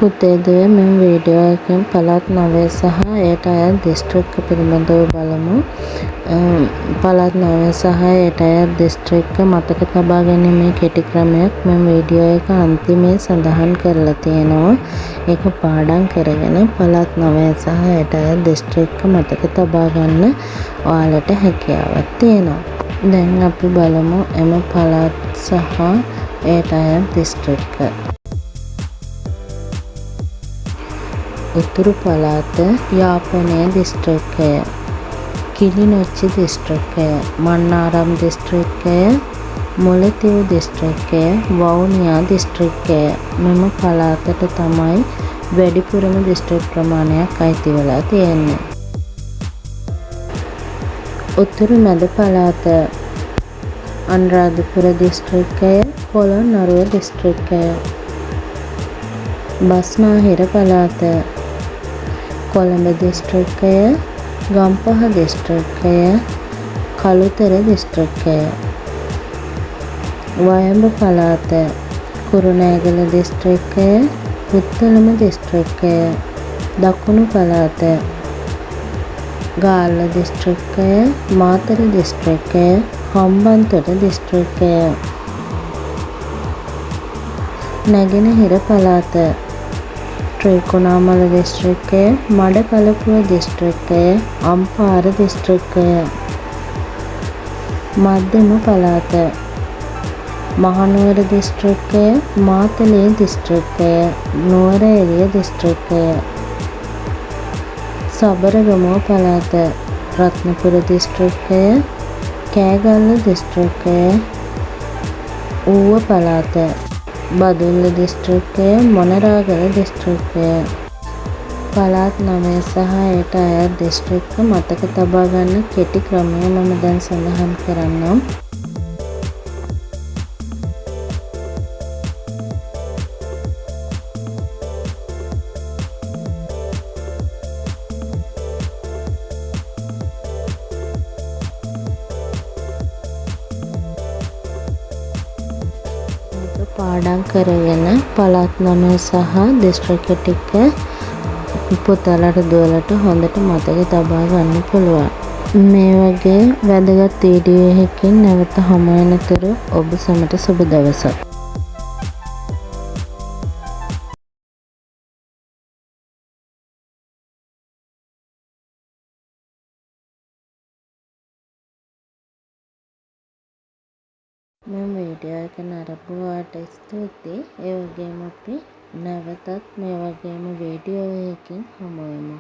පුතේදුවේ මෙම වීඩියෝ එකෙන් පළාත් 9 සහ එයට අයත් දිස්ත්‍රික්ක පිළිබඳව බලමු. පළාත් 9 සහ එයට අයත් දිස්ත්‍රික්ක මතක තබා ගැනීමේ කෙටි ක්‍රමයක් මෙම වීඩියෝ එක අන්තිමේ සඳහන් කරලා තියෙනවා. ඒක පාඩම් කරගෙන පළාත් 9 සහ එයට අයත් දිස්ත්‍රික්ක මතක තබා ගන්න ඔයාලට හැකියාවක් තියෙනවා. දැන් අපි බලමු එම පළාත් සහ එයට අයත් දිස්ත්‍රික්ක. උතුරු පළාත යාපනය දිස්ත්‍රික්කය, කිලිනොච්චි දිස්ත්‍රික්කය, මන්නාරම් දිස්ත්‍රික්කය, මුලතිව් දිස්ත්‍රික්කය, වවුනියා දිස්ත්‍රික්කය. මෙම පළාතට තමයි වැඩිපුරම දිස්ත්‍රික් ප්‍රමාණයක් අයිති වෙලා තියෙන්නේ. උතුරු මැද පළාත අනුරාධපුර දිස්ත්‍රික්කය, පොළොන්නරුව දිස්ත්‍රික්කය. බස්නාහිර පළාත කොළඹ දිස්ත්‍රික්කය, ගම්පහ දිස්ත්‍රික්කය, කළුතර දිස්ත්‍රික්කය. වයඹ පළාත කුරුණෑගල දිස්ත්‍රික්කය, පුත්තලම දිස්ත්‍රික්කය. දකුණු පළාත ගාල්ල දිස්ත්‍රික්කය, මාතර දිස්ත්‍රික්කය, හම්බන්තොට දිස්ත්‍රික්කය. නැගෙනහිර පළාත ත්‍රිකුණාමල දිස්ත්‍රික්කය, මඩකලපුව දිස්ත්‍රික්කය, අම්පාර දිස්ත්‍රික්කය. මධ්‍යම පළාත මහනුවර දිස්ත්‍රික්කය, මාතලේ දිස්ත්‍රික්කය, නුවරඑළිය දිස්ත්‍රික්කය. සබරගමුව පළාත රත්නපුර දිස්ත්‍රික්කය, කෑගල්ල දිස්ත්‍රික්කය. ඌව පළාත බදුල්ල දිස්ත්‍රික්කය, මොනරාගල දිස්ත්‍රික්කය. පළාත් 9 සහ එයට අයත් දිස්ත්‍රික්ක මතක තබා ගන්න කෙටි ක්‍රමය මම දැන් සඳහන් කරන්නම්. පාඩම් කරගෙන පළාත් 9 සහ දිස්ත්‍රික්ක ටික පුතාලට දුවලට හොඳට මතක තබා ගන්න පුළුවන්. මේ වගේ වැදගත් වීඩියෝ එකකින් නැවත හමු වෙනතුරු ඔබ සැමට සුබ දවසක්. මෙම වීඩියෝ එක නරඹුවාට ස්තුතියි. ඒ වගේම අපි නැවතත් මේ වගේම වීඩියෝ එකකින් හමු වෙමු.